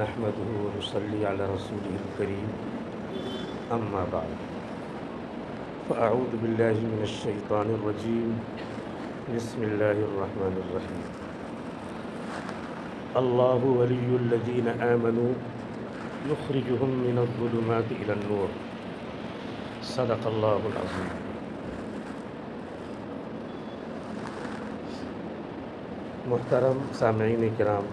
नहमदुहु व नसल्ली अला रसूलिहिल करीम अम्मा बाद फ़अऊज़ु बिल्लाहि मिनश शैतानिर रजीम बिस्मिल्लाहिर रहमानिर रहीम अल्लाहु वलियुल्लज़ीना आमनू युख़रिजुहुम मिनज़्ज़ुलुमाति इलन नूर सदक़ल्लाहुल अज़ीम। मुहतरम सामईन किराम,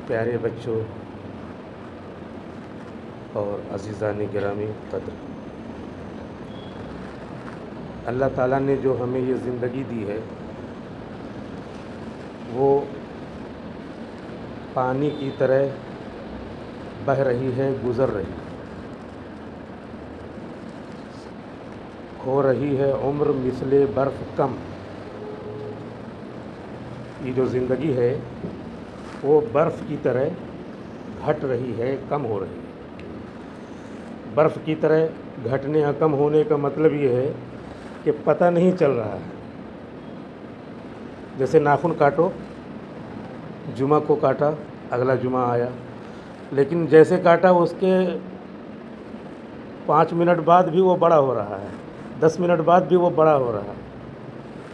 प्यारे बच्चों और अज़ीज़ान गिरामी क़द्र, अल्लाह ताला ने जो हमें ये ज़िंदगी दी है वो पानी की तरह बह रही है, गुज़र रही है, हो रही है उम्र मिसले बर्फ़ कम। ये जो ज़िंदगी है वो बर्फ़ की तरह घट रही है, कम हो रही है। बर्फ़ की तरह घटने या कम होने का मतलब ये है कि पता नहीं चल रहा है। जैसे नाखून काटो, जुमा को काटा, अगला जुमा आया, लेकिन जैसे काटा उसके 5 मिनट बाद भी वो बड़ा हो रहा है, 10 मिनट बाद भी वो बड़ा हो रहा है,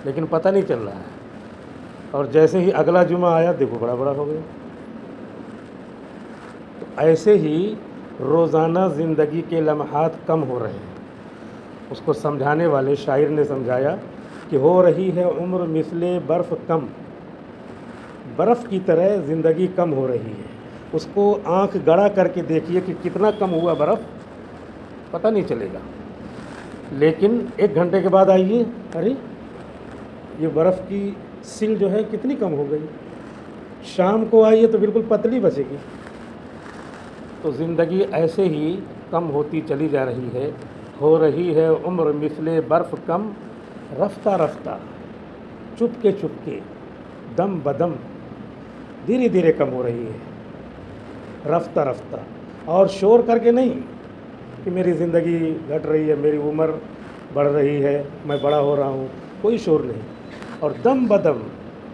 लेकिन पता नहीं चल रहा है। और जैसे ही अगला जुमा आया, देखो बड़ा बड़ा हो गया। तो ऐसे ही रोज़ाना ज़िंदगी के लम्हात कम हो रहे हैं। उसको समझाने वाले शायर ने समझाया कि हो रही है उम्र मिसले बर्फ़ कम, बर्फ़ की तरह ज़िंदगी कम हो रही है। उसको आँख गड़ा करके देखिए कि कितना कम हुआ बर्फ़, पता नहीं चलेगा। लेकिन 1 घंटे के बाद आइए, अरे ये बर्फ़ की सिल जो है कितनी कम हो गई। शाम को आइए तो बिल्कुल पतली बचेगी। तो ज़िंदगी ऐसे ही कम होती चली जा रही है। हो रही है उम्र मिसले बर्फ़ कम, रफ्ता रफ्ता, चुपके चुपके, दम बदम, धीरे धीरे कम हो रही है, रफ्ता रफ्ता। और शोर करके नहीं कि मेरी ज़िंदगी घट रही है, मेरी उम्र बढ़ रही है, मैं बड़ा हो रहा हूँ, कोई शोर नहीं। और दम बदम,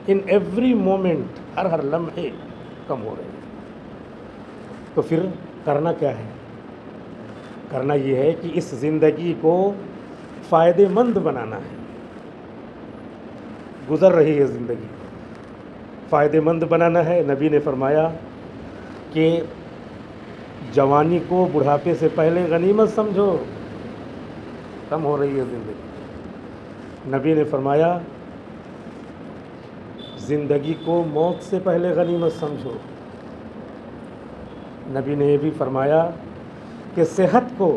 इन एवरी मोमेंट, हर लम्हे कम हो रही है। तो फिर करना क्या है? करना ये है कि इस ज़िंदगी को फ़ायदेमंद बनाना है। गुज़र रही है ज़िंदगी, फ़ायदेमंद बनाना है। नबी ने फरमाया कि जवानी को बुढ़ापे से पहले गनीमत समझो। कम हो रही है ज़िंदगी। नबी ने फरमाया ज़िंदगी को मौत से पहले गनीमत समझो। नबी ने ये भी फरमाया कि सेहत को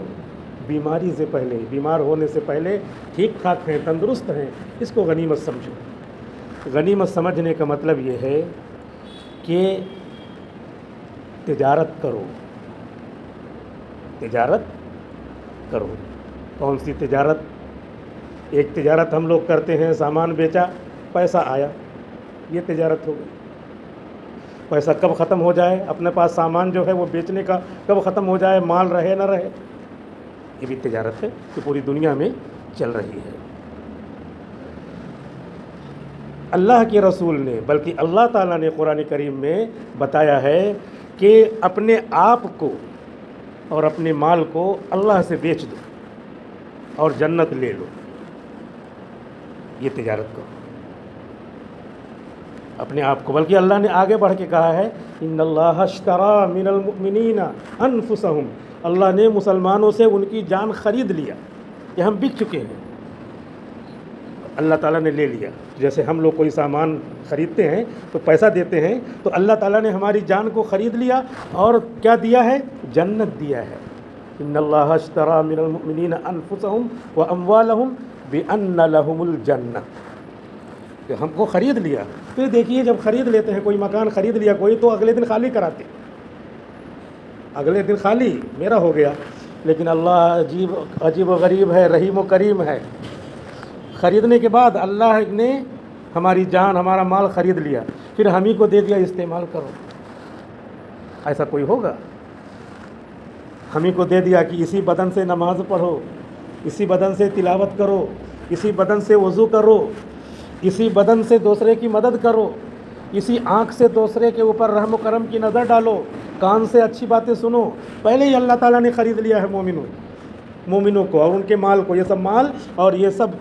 बीमारी से पहले, बीमार होने से पहले ठीक ठाक हैं, तंदुरुस्त हैं, इसको गनीमत समझो। गनीमत समझने का मतलब ये है कि तिजारत करो, तिजारत करो। कौन सी तिजारत? एक तिजारत हम लोग करते हैं, सामान बेचा, पैसा आया, ये तिजारत हो गई। पैसा कब ख़त्म हो जाए, अपने पास सामान जो है वो बेचने का कब ख़त्म हो जाए, माल रहे ना रहे, ये भी तिजारत है कि पूरी दुनिया में चल रही है। अल्लाह के रसूल ने, बल्कि अल्लाह ताला ने कुरान करीम में बताया है कि अपने आप को और अपने माल को अल्लाह से बेच दो और जन्नत ले लो। ये तिजारत करो अपने आप को। बल्कि अल्लाह ने आगे बढ़ के कहा है, इन्नल्लाह अश्तरा मिनल मुमिनीना अनफुसहुम, अल्लाह ने मुसलमानों से उनकी जान ख़रीद लिया। कि हम बिक चुके हैं, अल्लाह ताला ने ले लिया। जैसे हम लोग कोई सामान ख़रीदते हैं तो पैसा देते हैं, तो अल्लाह ताला ने हमारी जान को ख़रीद लिया और क्या दिया है? जन्नत दिया है। इन्नल्लाह अश्तरा मिनल मुमिनीना अनफुसहुम व अम्वालहुम बिअन्न लहुमुल जन्नह, कि हमको ख़रीद लिया। फिर देखिए, जब ख़रीद लेते हैं, कोई मकान ख़रीद लिया कोई, तो अगले दिन खाली कराते, अगले दिन खाली मेरा हो गया। लेकिन अल्लाह अजीब व गरीब है, रहीम व करीम है। ख़रीदने के बाद अल्लाह ने हमारी जान हमारा माल ख़रीद लिया, फिर हम ही को दे दिया इस्तेमाल करो। ऐसा कोई होगा? हम ही को दे दिया कि इसी बदन से नमाज पढ़ो, इसी बदन से तिलावत करो, इसी बदन से वज़ू करो, इसी बदन से दूसरे की मदद करो, इसी आँख से दूसरे के ऊपर रहम करम की नज़र डालो, कान से अच्छी बातें सुनो। पहले ही अल्लाह ताला ने ख़रीद लिया है मोमिनों को और उनके माल को। ये सब माल और ये सब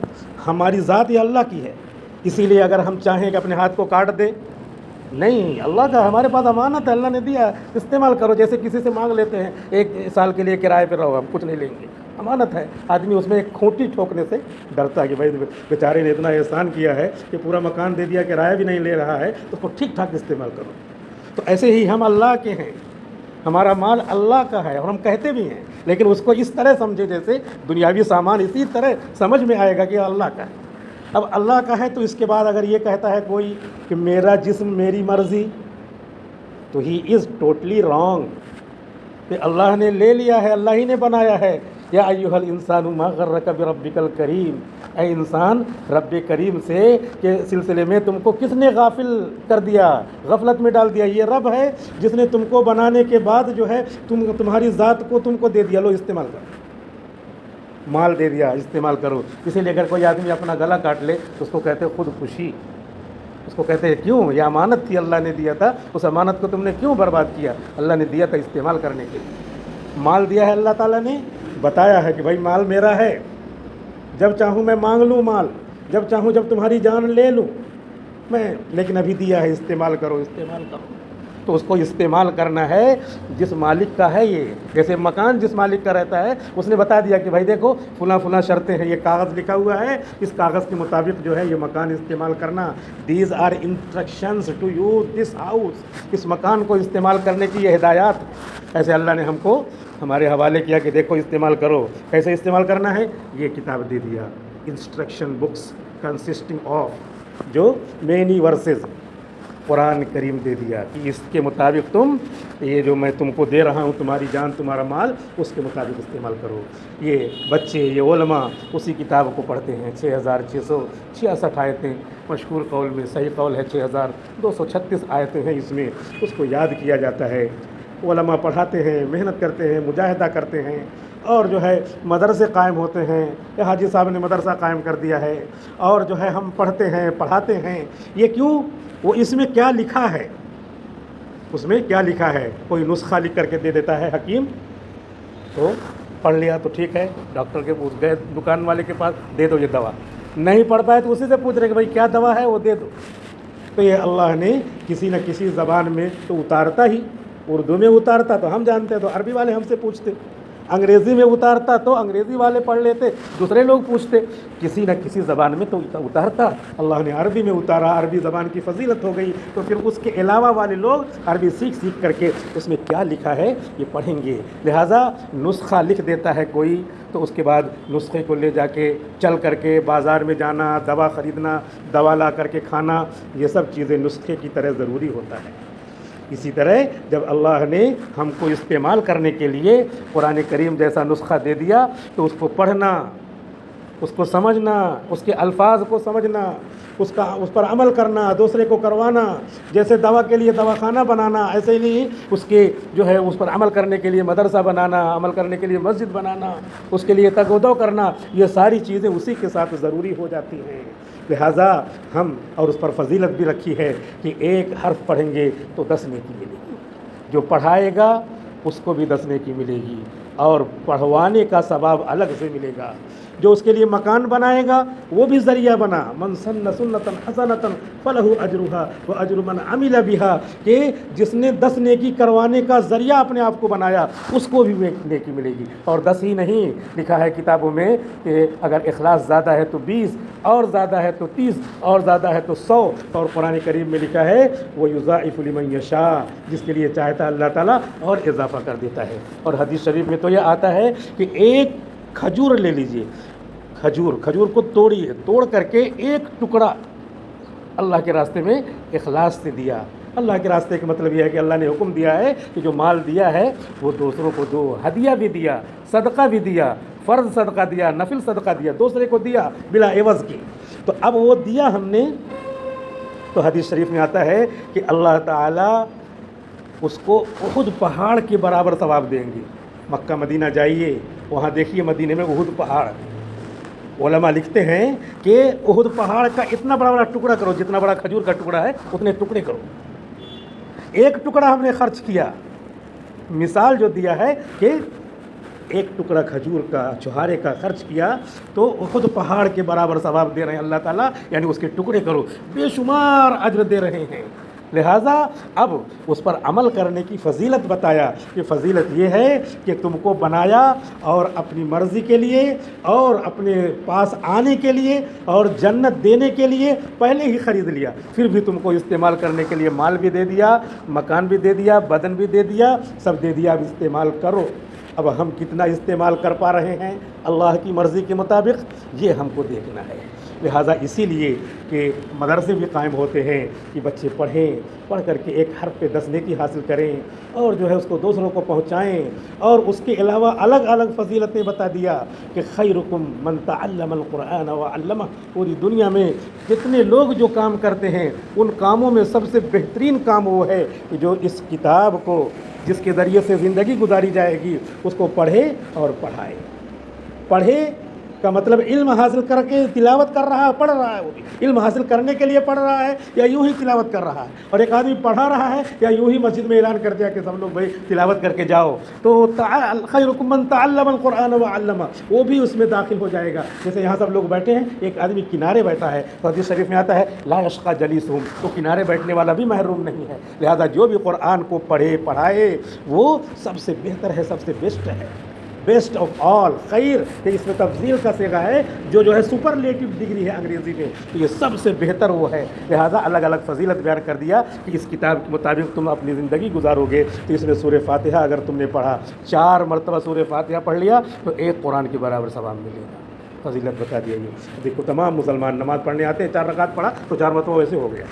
हमारी ज़ात ये अल्लाह की है। इसीलिए अगर हम चाहें कि अपने हाथ को काट दे, नहीं, अल्लाह का हमारे पास अमानत है, अल्लाह ने दिया, इस्तेमाल करो। जैसे किसी से मांग लेते हैं 1 साल के लिए किराए पर रहो, हम कुछ नहीं लेंगे, अमानत है। आदमी उसमें एक खूंटी ठोकने से डरता है कि भाई बेचारे ने इतना एहसान किया है कि पूरा मकान दे दिया, किराया भी नहीं ले रहा है, तो उसको ठीक ठाक इस्तेमाल करो। तो ऐसे ही हम अल्लाह के हैं, हमारा माल अल्लाह का है और हम कहते भी हैं, लेकिन उसको इस तरह समझे जैसे दुनियावी सामान इसी तरह समझ में आएगा कि अल्लाह का है। अब अल्लाह का है तो इसके बाद अगर ये कहता है कोई कि मेरा जिस्म मेरी मर्ज़ी, तो ही इज़ टोटली रॉन्ग। कि अल्लाह ने ले लिया है, अल्लाह ही ने बनाया है। या अय्युहल इंसानु मा गर्रका बिरब्बिकल करीम, ऐ इंसान रब्बे करीम से के सिलसिले में तुमको किसने गाफिल कर दिया, गफलत में डाल दिया। ये रब है जिसने तुमको बनाने के बाद जो है तुम्हारी ज़ात को तुमको दे दिया, लो इस्तेमाल करो, माल दे दिया, इस्तेमाल करो। इसीलिए अगर कोई आदमी अपना गला काट ले तो उसको कहते हैं खुदकुशी। उसको कहते हैं क्यों, ये अमानत थी, अल्लाह ने दिया था, उस अमानत को तुमने क्यों बर्बाद किया। अल्लाह ने दिया था इस्तेमाल करने के लिए, माल दिया है अल्लाह ताला ने, बताया है कि भाई माल मेरा है, जब चाहूँ मैं मांग लूँ माल, जब चाहूँ जब तुम्हारी जान ले लूँ मैं, लेकिन अभी दिया है, इस्तेमाल करो, इस्तेमाल करो। तो उसको इस्तेमाल करना है जिस मालिक का है। ये जैसे मकान जिस मालिक का रहता है, उसने बता दिया कि भाई देखो फुला फुला शर्तें हैं, ये कागज़ लिखा हुआ है, इस कागज़ के मुताबिक जो है ये मकान इस्तेमाल करना। These are instructions to use this house, इस मकान को इस्तेमाल करने की ये हिदायत। ऐसे अल्लाह ने हमको हमारे हवाले किया कि देखो इस्तेमाल करो। कैसे इस्तेमाल करना है ये किताब दे दिया, इंस्ट्रक्शन बुक्स कंसिस्टिंग ऑफ जो मेनी वर्सेस कुरान करीम दे दिया कि इसके मुताबिक तुम ये जो मैं तुमको दे रहा हूँ, तुम्हारी जान तुम्हारा माल, उसके मुताबिक इस्तेमाल करो। ये बच्चे, ये उलमा उसी किताब को पढ़ते हैं। 6666 आयतें, मशहूर कौल में सही कौल है 6236 आयतें हैं इसमें, उसको याद किया जाता है। उलमा पढ़ाते हैं, मेहनत करते हैं, मुजाहिदा करते हैं और जो है मदरसे कायम होते हैं। ये हाजी साहब ने मदरसा कायम कर दिया है और जो है हम पढ़ते हैं, पढ़ाते हैं। ये क्यों? वो इसमें क्या लिखा है, उसमें क्या लिखा है। कोई नुस्खा लिख करके दे देता है हकीम, तो पढ़ लिया तो ठीक है, डॉक्टर के पूछ गए दुकान वाले के पास, दे दो ये दवा। नहीं पढ़ पाए तो उसी से पूछ रहे कि भाई क्या दवा है, वो दे दो। तो ये अल्लाह ने किसी न किसी ज़बान में तो उतारता ही, उर्दू में उतारता तो हम जानते हैं, तो अरबी वाले हमसे पूछते, अंग्रेज़ी में उतारता तो अंग्रेज़ी वाले पढ़ लेते, दूसरे लोग पूछते, किसी न किसी ज़बान में तो उतारता। अल्लाह ने अरबी में उतारा, अरबी ज़बान की फजीलत हो गई, तो फिर उसके अलावा वाले लोग अरबी सीख सीख करके उसमें क्या लिखा है ये पढ़ेंगे। लिहाजा नुस्खा लिख देता है कोई, तो उसके बाद नुस्खे को ले जाके चल करके बाज़ार में जाना, दवा ख़रीदना, दवा ला करके खाना, ये सब चीज़ें नुस्खे की तरह ज़रूरी होता है। इसी तरह जब अल्लाह ने हमको इस्तेमाल करने के लिए कुरान करीम जैसा नुस्खा दे दिया, तो उसको पढ़ना, उसको समझना, उसके अल्फाज को समझना, उस पर अमल करना, दूसरे को करवाना। जैसे दवा के लिए दवाखाना बनाना, ऐसे ही उसके जो है उस पर अमल करने के लिए मदरसा बनाना, अमल करने के लिए मस्जिद बनाना, उसके लिए तगोदो करना, ये सारी चीज़ें उसी के साथ ज़रूरी हो जाती हैं। लिहाजा हम और उस पर फजीलत भी रखी है कि एक हर्फ पढ़ेंगे तो 10 नेकी मिलेगी, जो पढ़ाएगा उसको भी 10 नेकी मिलेगी और पढ़वाने का सवाब अलग से मिलेगा। जो उसके लिए मकान बनाएगा वो भी ज़रिया बना, मन सन्न सुन्नतन हसनतन फलहु अजरुहा व अजरु मन अमिला बिहा, कि जिसने 10 नेकी करवाने का ज़रिया अपने आप को बनाया उसको भी नेकी मिलेगी। और 10 ही नहीं, लिखा है किताबों में कि अगर इखलास ज़्यादा है तो 20, और ज़्यादा है तो 30, और ज़्यादा है तो 100। और कुरान करीम में लिखा है वो युज़ाइफ़ु लिमन यशा, जिसके लिए चाहता अल्लाह ताला और इजाफ़ा कर देता है। और हदीस शरीफ में तो यह आता है कि एक खजूर ले लीजिए, खजूर को तोड़िए, तोड़ करके एक टुकड़ा अल्लाह के रास्ते में इखलास से दिया। अल्लाह के रास्ते का मतलब यह है कि अल्लाह ने हुक्म दिया है कि जो माल दिया है वो दूसरों को दो, हदिया भी दिया, सदका भी दिया, फ़र्ज़ सदका दिया, नफिल सदका दिया, दूसरे को दिया बिला एवज़ की। तो अब वो दिया हमने, तो हदीस शरीफ में आता है कि अल्लाह ताला उसको उहुद पहाड़ के बराबर सवाब देंगे। मक्का मदीना जाइए, वहाँ देखिए मदीने में उहुद पहाड़। उलमा लिखते हैं कि उहुद पहाड़ का इतना बड़ा बड़ा टुकड़ा करो, जितना बड़ा खजूर का टुकड़ा है उतने टुकड़े करो। एक टुकड़ा हमने खर्च किया, मिसाल जो दिया है कि एक टुकड़ा खजूर का छुहारे का खर्च किया तो उहुद पहाड़ के बराबर सवाब दे रहे हैं अल्लाह ताला, यानी उसके टुकड़े करो, बेशुमार अज्र दे रहे हैं। लिहाजा अब उस पर अमल करने की फ़जीलत बताया कि फ़जीलत ये है कि तुमको बनाया और अपनी मर्ज़ी के लिए और अपने पास आने के लिए और जन्नत देने के लिए पहले ही ख़रीद लिया, फिर भी तुमको इस्तेमाल करने के लिए माल भी दे दिया, मकान भी दे दिया, बदन भी दे दिया, सब दे दिया, अब इस्तेमाल करो। अब हम कितना इस्तेमाल कर पा रहे हैं अल्लाह की मर्ज़ी के मुताबिक, ये हमको देखना है। लिहाजा इसीलिए कि मदरसे भी कायम होते हैं कि बच्चे पढ़ें, पढ़ करके एक हर्फ पे 10 नेकी हासिल करें और जो है उसको दूसरों को पहुँचाएँ। और उसके अलावा अलग अलग फ़जीलतें बता दिया कि खैरुकुम मन तअल्लमल कुरआन व अल्लमह। पूरी दुनिया में जितने लोग जो काम करते हैं उन कामों में सबसे बेहतरीन काम वो है कि जो इस किताब को जिसके ज़रिए से ज़िंदगी गुजारी जाएगी उसको पढ़े और पढ़ाए। पढ़े का मतलब इल्म हासिल करके तिलावत कर रहा है, पढ़ रहा है, वो भी इल्म हासिल करने के लिए पढ़ रहा है या यूं ही तिलावत कर रहा है। और एक आदमी पढ़ा रहा है या यूं ही मस्जिद में ऐलान कर दिया कि सब लोग भाई तिलावत करके जाओ, तो खैरुकुम मन तअल्लमल कुरआन व अल्लमा, वो भी उसमें दाखिल हो जाएगा। जैसे यहाँ सब लोग बैठे हैं, एक आदमी किनारे बैठा है तो हदीस शरीफ में आता है ला यश्का जलीसुहुम, तो किनारे बैठने वाला भी महरूम नहीं है। लिहाजा जो भी कुरआन को पढ़े पढ़ाए वो सबसे बेहतर है, सबसे बेस्ट है, बेस्ट ऑफ ऑल खैर। कि इसमें तफजील का सेगा है, जो है सुपरलेटिव डिग्री है अंग्रेज़ी में, तो ये सबसे बेहतर वो है। लिहाजा अलग अलग फजीलत बयान कर दिया कि इस किताब के मुताबिक तुम अपनी ज़िंदगी गुजारोगे। तो इसमें सूरह फातिहा अगर तुमने पढ़ा, 4 मरतबा सूरह फातिहा पढ़ लिया तो एक कुरान के बराबर सवाब मिलेगा। फजीलत बता दिया ये। देखो तमाम मुसलमान नमाज़ पढ़ने आते हैं, 4 रकात पढ़ा तो 4 मरतबा वैसे हो गया,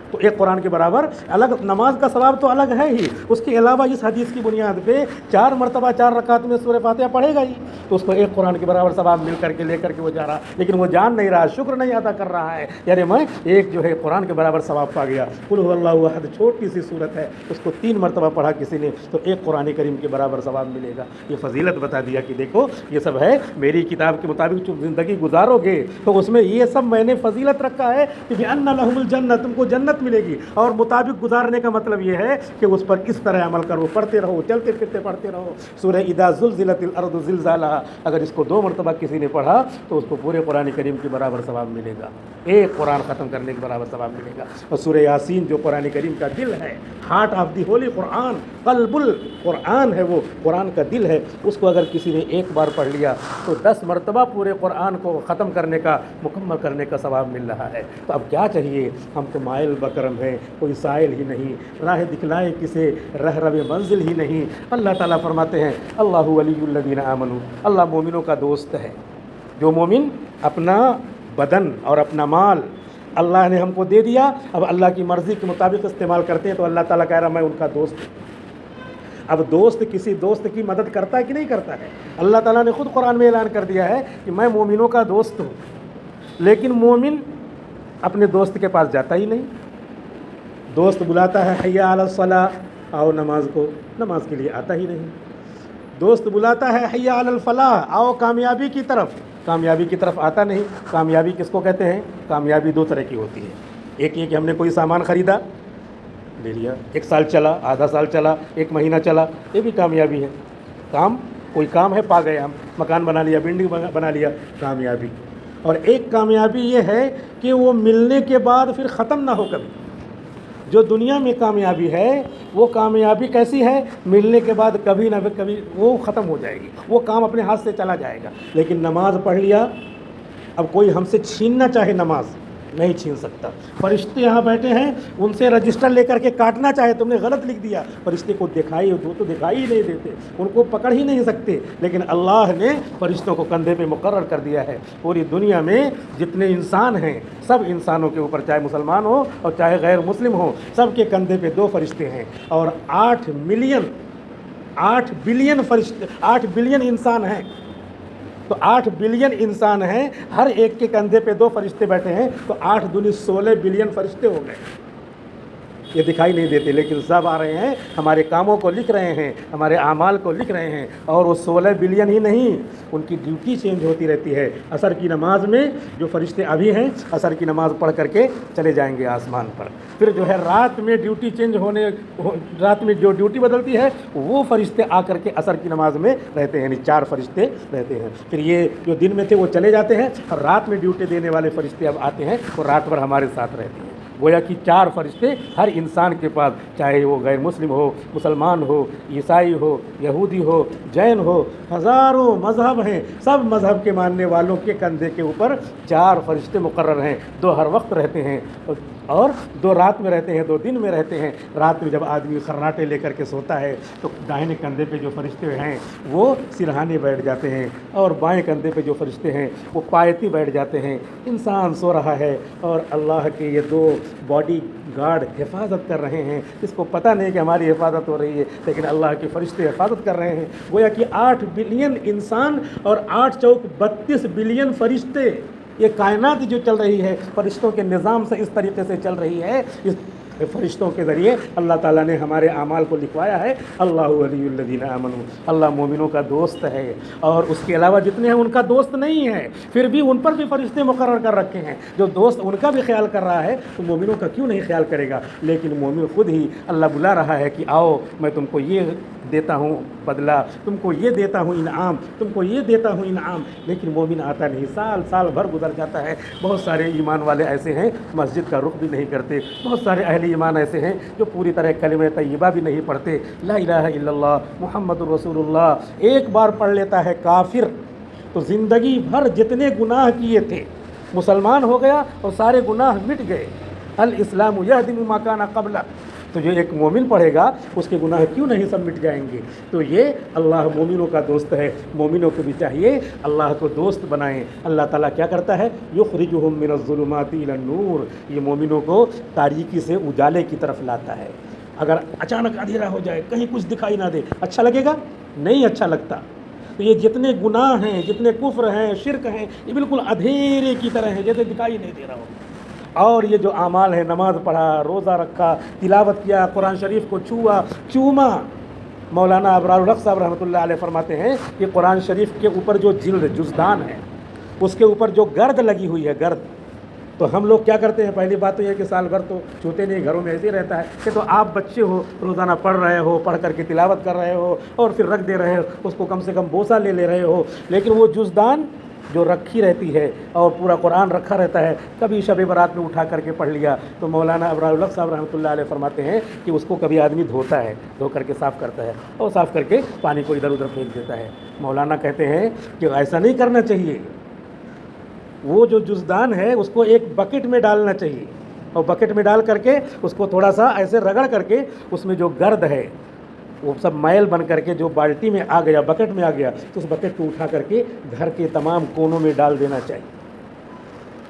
तो एक कुरान के बराबर। अलग नमाज का सवाब तो अलग है ही, उसके अलावा इस हदीस की बुनियाद पे 4 मरतबा 4 रकात में सूरह फातिहा पढ़ेगा ही, तो उसको एक कुरान के बराबर सवाब मिल करके लेकर के वो जा रहा, लेकिन वो जान नहीं रहा, शुक्र नहीं अदा कर रहा है, यानी मैं एक जो है कुरान के बराबर सवाब पा गया। कुल हुवल्लाहु अहद छोटी सी सूरत है, उसको 3 मरतबा पढ़ा किसी ने तो एक कुरान करीम के बराबर सवाब मिलेगा। ये फजीलत बता दिया कि देखो ये सब है मेरी किताब के मुताबिक जो ज़िंदगी गुजारोगे तो उसमें ये सब मैंने फजीलत रखा है कि बिअन्ना लहुमुल जन्नत, तुमको जन्नत मिलेगी। और मुताबिक गुजारने का मतलब ये है कि उस पर इस तरह अमल करो, पढ़ते रहो, चलते फिरते पढ़ते रहो। सूरह इदा ज़ुल्ज़िलतिल अर्दु ज़िलज़ालहा, अगर इसको 2 मरतबा किसी ने पढ़ा तो उसको पूरे कुरान करीम के बराबर सवाब मिलेगा, एक कुरान ख़त्म करने के बराबर सवाब मिलेगा। और सूरह यासीन जो कुरान करीम का दिल है, heart of the holy Quran, कल्बुल कुरान है, वो कुरान का दिल है, उसको अगर किसी ने एक बार पढ़ लिया तो 10 मरतबा पूरे कुरान को ख़त्म करने का, मुकम्मल करने का सवाब मिल रहा है। तो अब क्या चाहिए, हम तो माइल बकरम हैं, कोई साइल ही नहीं, राह दिखलाए किसे रह रवे मंजिल ही नहीं। अल्लाह ताला फरमाते हैं अल्लाहु वलियुल्लज़ीना आमनू, अल्लाह मोमिनों का दोस्त है। जो मोमिन अपना बदन और अपना माल अल्लाह ने हमको दे दिया, अब अल्लाह की मर्ज़ी के मुताबिक इस्तेमाल करते हैं तो अल्लाह ताला कह रहा मैं उनका दोस्त हूँ। अब दोस्त किसी दोस्त की मदद करता है कि नहीं करता है? अल्लाह ताला ने ख़ुद कुरान में ऐलान कर दिया है कि मैं मोमिनों का दोस्त हूँ, लेकिन मोमिन अपने दोस्त के पास जाता ही नहीं। दोस्त बुलाता है हय्या अला सलाह, आओ नमाज को, नमाज के लिए आता ही नहीं। दोस्त बुलाता है हय्या अलल फलाह, आओ कामयाबी की तरफ, कामयाबी की तरफ आता नहीं। कामयाबी किसको कहते हैं? कामयाबी 2 तरह की होती है। एक ये कि हमने कोई सामान ख़रीदा, ले लिया, 1 साल चला, आधा साल चला, 1 महीना चला, ये भी कामयाबी है। काम, कोई काम है, पा गए हम, मकान बना लिया, बिल्डिंग बना लिया, कामयाबी। और एक कामयाबी ये है कि वो मिलने के बाद फिर ख़त्म ना हो कभी। जो दुनिया में कामयाबी है वो कामयाबी कैसी है? मिलने के बाद कभी ना कभी वो ख़त्म हो जाएगी, वो काम अपने हाथ से चला जाएगा। लेकिन नमाज पढ़ लिया, अब कोई हमसे छीनना चाहे नमाज नहीं छीन सकता। फरिश्ते यहाँ बैठे हैं, उनसे रजिस्टर लेकर के काटना चाहे, तुमने गलत लिख दिया, फरिश्ते को दिखाई दो तो दिखाई ही नहीं देते, उनको पकड़ ही नहीं सकते। लेकिन अल्लाह ने फरिश्तों को कंधे पे मुकर्रर कर दिया है। पूरी दुनिया में जितने इंसान हैं, सब इंसानों के ऊपर, चाहे मुसलमान हो और चाहे गैर मुस्लिम हो, सब के कंधे पे 2 फरिश्ते हैं। और 8 बिलियन फरिश्ते, 8 बिलियन इंसान हैं। तो 8 बिलियन इंसान हैं, हर एक के कंधे पे 2 फरिश्ते बैठे हैं, तो 8 दूनी 16 बिलियन फरिश्ते हो गए। ये दिखाई नहीं देते, लेकिन सब आ रहे हैं, हमारे कामों को लिख रहे हैं, हमारे आमाल को लिख रहे हैं। और वो 16 बिलियन ही नहीं, उनकी ड्यूटी चेंज होती रहती है। असर की नमाज में जो फरिश्ते अभी हैं, असर की नमाज़ पढ़ करके चले जाएंगे आसमान पर। फिर जो है रात में ड्यूटी चेंज रात में जो ड्यूटी बदलती है, वो फरिश्ते आकर के असर की नमाज में रहते हैं, यानी 4 फरिश्ते रहते हैं। फिर ये जो दिन में थे वो चले जाते हैं, और रात में ड्यूटी देने वाले फरिश्ते अब आते हैं, वो रात भर हमारे साथ रहते हैं। गोया कि 4 फरिश्ते हर इंसान के पास, चाहे वो गैर मुस्लिम हो, मुसलमान हो, ईसाई हो, यहूदी हो, जैन हो, हज़ारों मज़हब हैं, सब मज़हब के मानने वालों के कंधे के ऊपर 4 फरिश्ते मुकर्रर हैं। 2 हर वक्त रहते हैं और 2 रात में रहते हैं, 2 दिन में रहते हैं। रात में जब आदमी खर्राटे लेकर के सोता है तो दाहिने कंधे पे जो फरिश्ते हैं वो सिरहाने बैठ जाते हैं, और बाएं कंधे पे जो फरिश्ते हैं वो पायती बैठ जाते हैं। इंसान सो रहा है और अल्लाह के ये 2 बॉडी गार्ड हिफाजत कर रहे हैं। इसको पता नहीं कि हमारी हिफाजत हो रही है, लेकिन अल्लाह के फरिश्ते हिफाजत कर रहे हैं। गोया कि 8 बिलियन इंसान और 8 चौक 32 बिलियन फरिश्ते, ये कायनात जो चल रही है फरिश्तों के निज़ाम से इस तरीके से चल रही है। इस फरिश्तों के ज़रिए अल्लाह ताला ने हमारे आमाल को लिखवाया है। अल्लाह वलियुल्लज़ीना आमनू, अल्लाह मोमिनों का दोस्त है, और उसके अलावा जितने हैं उनका दोस्त नहीं है। फिर भी उन पर भी फरिश्ते मुकर्रर कर रखे हैं। जो दोस्त उनका भी ख्याल कर रहा है तो मोमिनों का क्यों नहीं ख्याल करेगा। लेकिन मोमिन खुद ही अल्लाह बुला रहा है कि आओ, मैं तुमको ये देता हूँ बदला, तुमको ये देता हूँ इनाम, तुमको ये देता हूँ इनाम। लेकिन मोमिन आता नहीं, साल भर गुजर जाता है। बहुत सारे ईमान वाले ऐसे हैं मस्जिद का रुख भी नहीं करते, बहुत सारे अहले ईमान ऐसे हैं जो पूरी तरह कलिमा तय्यबा भी नहीं पढ़ते, ला इलाहा इल्लल्लाह मुहम्मदुर रसूलुल्लाह एक बार पढ़ लेता है काफिर, तो ज़िंदगी भर जितने गुनाह किए थे मुसलमान हो गया और सारे गुनाह मिट गए। अल इस्लाम यहदिमु मा काना क़ब्ला, तो जो एक मोमिन पढ़ेगा उसके गुनाह क्यों नहीं सब मिट जाएंगे। तो ये अल्लाह मोमिनों का दोस्त है। मोमिनों को भी चाहिए अल्लाह को दोस्त बनाएं। अल्लाह ताला क्या करता है, युखरिजुहुम मिनज़्ज़ुलुमाति इलन-नूर, ये मोमिनों को तारीकी से उजाले की तरफ लाता है। अगर अचानक अंधेरा हो जाए, कहीं कुछ दिखाई ना दे, अच्छा लगेगा? नहीं अच्छा लगता। तो ये जितने गुनाह हैं, जितने कुफ्र हैं, शिरक हैं, ये बिल्कुल अंधेरे की तरह है, जैसे दिखाई नहीं दे रहा हो। और ये जो आमाल है, नमाज़ पढ़ा, रोज़ा रखा, तिलावत किया, कुरान शरीफ को चूमा। मौलाना अबरारुल हक़ साहब रहमतुल्लाह अलैह फरमाते हैं कि कुरान शरीफ के ऊपर जो जुज़दान है, उसके ऊपर जो गर्द लगी हुई है, गर्द, तो हम लोग क्या करते हैं, पहली बात तो यह है कि साल भर तो छूते नहीं, घरों में ऐसे ही रहता है कि तो आप बच्चे हो, रोज़ाना पढ़ रहे हो, पढ़ करके तिलावत कर रहे हो और फिर रख दे रहे हो, उसको कम से कम बोसा ले रहे हो। लेकिन वो जुज़दान जो रखी रहती है और पूरा कुरान रखा रहता है, कभी शब बरात में उठा करके पढ़ लिया, तो मौलाना अबरारुल हक़ साहब रहमतुल्लाह अलैह फरमाते हैं कि उसको कभी आदमी धोता है, धो करके साफ़ करता है और साफ़ करके पानी को इधर उधर फेंक देता है। मौलाना कहते हैं कि ऐसा नहीं करना चाहिए। वो जो जुज़दान है उसको एक बकेट में डालना चाहिए, और बकेट में डाल करके उसको थोड़ा सा ऐसे रगड़ करके उसमें जो गर्द है वो सब मैल बन करके जो बाल्टी में आ गया, बकेट में आ गया, तो उस बकेट को उठा करके घर के तमाम कोनों में डाल देना चाहिए।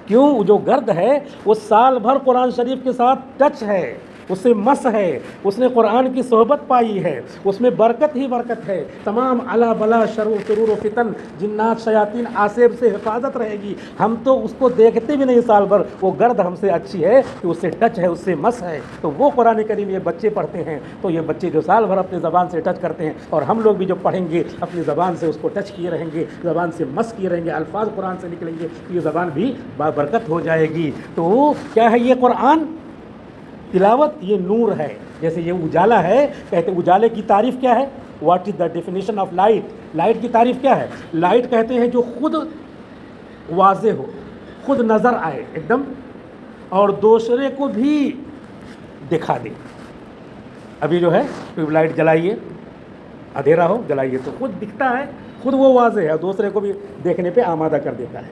क्यों? जो गर्द है वो साल भर कुरान शरीफ के साथ टच है, उससे मस है, उसने कुरान की सोहबत पाई है, उसमें बरकत ही बरकत है। तमाम अला बला शरूर व फितन, जिन्नात शयातीन आसेब से हिफाजत रहेगी। हम तो उसको देखते भी नहीं साल भर, वो गर्द हमसे अच्छी है कि उससे टच है, उससे मस है। तो वो कुरान करीम ये बच्चे पढ़ते हैं, तो ये बच्चे जो साल भर अपनी ज़बान से टच करते हैं, और हम लोग भी जो पढ़ेंगे अपनी ज़बान से उसको टच किए रहेंगे, ज़बान से मस किए रहेंगे, अल्फाज कुरान से निकलेंगे, तो ये ज़बान भी बाबरकत हो जाएगी। तो क्या है ये कुरान? तिलावत ये नूर है, जैसे ये उजाला है। कहते उजाले की तारीफ़ क्या है? What is the definition of light? Light की तारीफ़ क्या है? लाइट कहते हैं जो खुद वाज़े हो, खुद नज़र आए एकदम, और दूसरे को भी दिखा दे। अभी जो है ट्यूबलाइट जलाइए, अंधेरा हो जलाइए, तो खुद दिखता है, खुद वो वाज़े है, दूसरे को भी देखने पे आमादा कर देता है।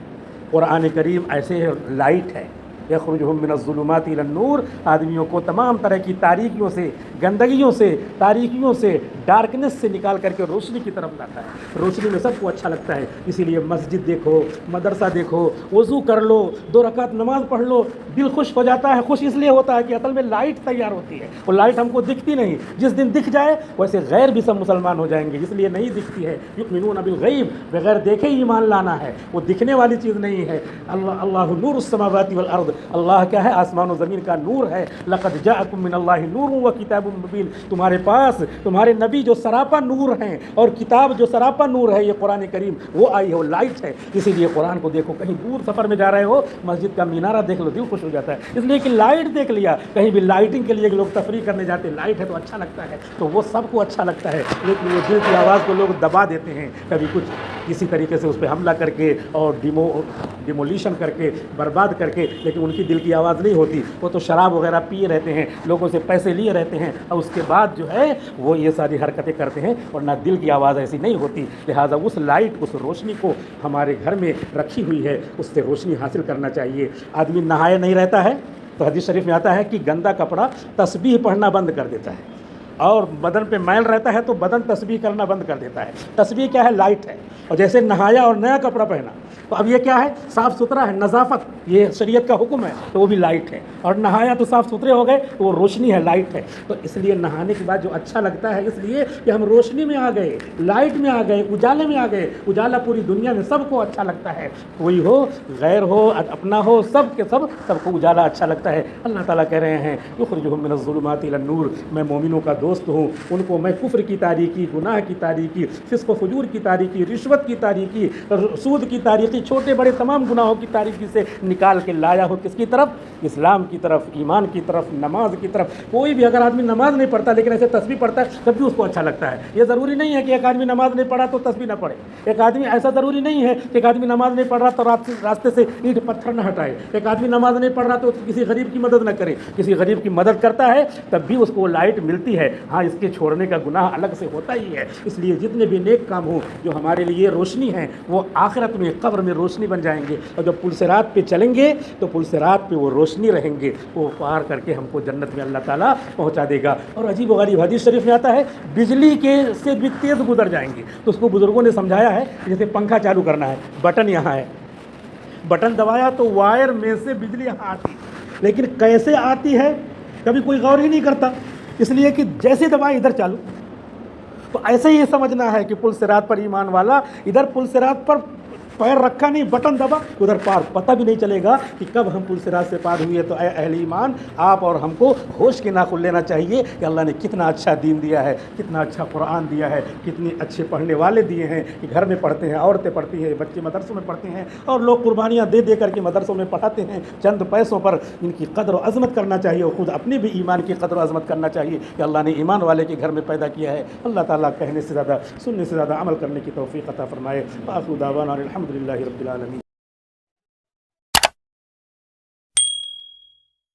कुरान करीम ऐसे लाइट है, यख़रुजुहुम मिनज़्ज़ुलुमाति इलन-नूर, आदमियों को तमाम तरह की तारीकियों से गंदगियों से, तारीकियों से, डार्कनेस से निकाल करके रोशनी की तरफ लाता है। रोशनी में सबको अच्छा लगता है। इसीलिए मस्जिद देखो, मदरसा देखो, वज़ू कर लो, 2 रकात नमाज पढ़ लो, दिल खुश हो जाता है। खुश इसलिए होता है कि असल में लाइट तैयार होती है, वो लाइट हमको दिखती नहीं। जिस दिन दिख जाए वैसे गैर भी सब मुसलमान हो जाएंगे, इसलिए नहीं दिखती है। युमिनून बिल गैब, बगैर देखे ही ईमान लाना है, वो दिखने वाली चीज़ नहीं है। अल्लाहु नूरुस समावाति वल अर्द, अल्लाह क्या है? आसमान और ज़मीन का नूर है। लक़द जाअकुम मिनल्लाहि नूरुन व किताबुम मुबीन, तुम्हारे पास तुम्हारे नबी जो सरापा नूर हैं और किताब जो सरापा नूर है, ये कुरान करीम वो आई है, वो लाइट है। इसीलिए कुरान को देखो, कहीं दूर सफ़र में जा रहे हो, मस्जिद का मीनारा देख लो, दिल खुश हो जाता है, इसलिए कि लाइट देख लिया। कहीं भी लाइटिंग के लिए लोग तफरीह करने जाते हैं, लाइट है तो अच्छा लगता है, तो वो सबको अच्छा लगता है। लेकिन वो दिल की आवाज़ को लोग दबा देते हैं, कभी कुछ किसी तरीके से उस पर हमला करके और डिमोलिशन करके, बर्बाद करके, लेकिन उनकी दिल की आवाज़ नहीं होती। वो तो शराब वगैरह पिए रहते हैं, लोगों से पैसे लिए रहते हैं, और उसके बाद जो है वो ये सारी हरकतें करते हैं, और ना दिल की आवाज़ ऐसी नहीं होती। लिहाजा उस लाइट, उस रोशनी को हमारे घर में रखी हुई है, उससे रोशनी हासिल करना चाहिए। आदमी नहाए नहीं रहता है तो हदीस शरीफ में आता है कि गंदा कपड़ा तस्बीह पढ़ना बंद कर देता है, और बदन पे मैल रहता है तो बदन तस्बीह करना बंद कर देता है। तस्बीह क्या है? लाइट है। और जैसे नहाया और नया कपड़ा पहना, तो अब ये क्या है? साफ़ सुथरा है, नज़ाफ़त, ये शरीयत का हुक्म है, तो वो भी लाइट है। और नहाया तो साफ़ सुथरे हो गए, तो वो रोशनी है, लाइट है। तो इसलिए नहाने के बाद जो अच्छा लगता है, इसलिए कि हम रोशनी में आ गए, लाइट में आ गए, उजाले में आ गए। उजाला पूरी दुनिया में सबको अच्छा लगता है, कोई हो, गैर हो, अपना हो, सब के सब सबको उजाला अच्छा लगता है। अल्लाह ताला कह रहे हैं, युखरिजुहुम मिनज़्ज़ुलुमाति इलन-नूर, मैं मोमिनों का दोस्त हूँ, उनको मैं कुफ्र की तारीकी, गुनाह की तारीकी, फिस्क व फजूर की तारीकी, रिश्वत की तारीकी, सूद की तारीकी, छोटे बड़े तमाम गुनाहों की तारीकी से निकाल के लाया हो। किसकी तरफ? इस्लाम की तरफ, ईमान की तरफ, नमाज की तरफ। कोई भी अगर आदमी नमाज नहीं पढ़ता लेकिन ऐसे तस्बीह पढ़ता है, तब भी उसको अच्छा लगता है। ये ज़रूरी नहीं है कि एक आदमी नमाज नहीं पढ़ा तो तस्बीह ना पढ़े। एक आदमी, ऐसा ज़रूरी नहीं है कि एक आदमी नमाज नहीं पढ़ रहा तो रास्ते से ईंट पत्थर न हटाए। एक आदमी नमाज नहीं पढ़ रहा तो किसी गरीब की मदद न करे। किसी गरीब की मदद करता है तब भी उसको लाइट मिलती है। हाँ, इसके छोड़ने का गुनाह अलग से होता ही है। इसलिए जितने भी नेक काम हो जो हमारे लिए रोशनी है, वो आखिरत में, कब्र में रोशनी बन जाएंगे। और जब पुलसिरात पे चलेंगे तो पुलसिरात पे वो रोशनी रहेंगे, वो पार करके हमको जन्नत में अल्लाह ताला पहुंचा देगा। और अजीब व गरीब हदीस शरीफ में आता है, बिजली के से भी तेज़ गुजर जाएंगे। तो उसको बुज़ुर्गों ने समझाया है, जैसे पंखा चालू करना है, बटन यहाँ है, बटन दबाया तो वायर में से बिजली यहाँ आती, लेकिन कैसे आती है कभी कोई गौर ही नहीं करता, इसलिए कि जैसे दबाएं इधर चालू। तो ऐसे ही समझना है कि पुलसिरात पर ईमान वाला इधर पुलसिरात पर पैर रखा नहीं, बटन दबा, उधर पार, पता भी नहीं चलेगा कि कब हम पुलसिरात से पार हुए। तो अहले ईमान, आप और हमको होश के नाखुन लेना चाहिए कि अल्लाह ने कितना अच्छा दीन दिया है, कितना अच्छा कुरान दिया है, कितने अच्छे पढ़ने वाले दिए हैं कि घर में पढ़ते हैं, औरतें पढ़ती हैं, बच्चे मदरसों में पढ़ते हैं, और लोग कुर्बानियाँ दे दे करके मदरसों में पढ़ाते हैं चंद पैसों पर। इनकी कदर व अज़मत करना चाहिए, और ख़ुद अपने भी ईमान की कदर व अज़मत करना चाहिए कि अल्लाह ने ईमान वाले के घर में पैदा किया है। अल्लाह ताला कहने से ज़्यादा, सुनने से ज़्यादा अमल करने की तौफ़ीक़ अता फ़रमाए। आखिर दावाना अल्हम्दुलिल्लाहि रब्बिल आलमीन।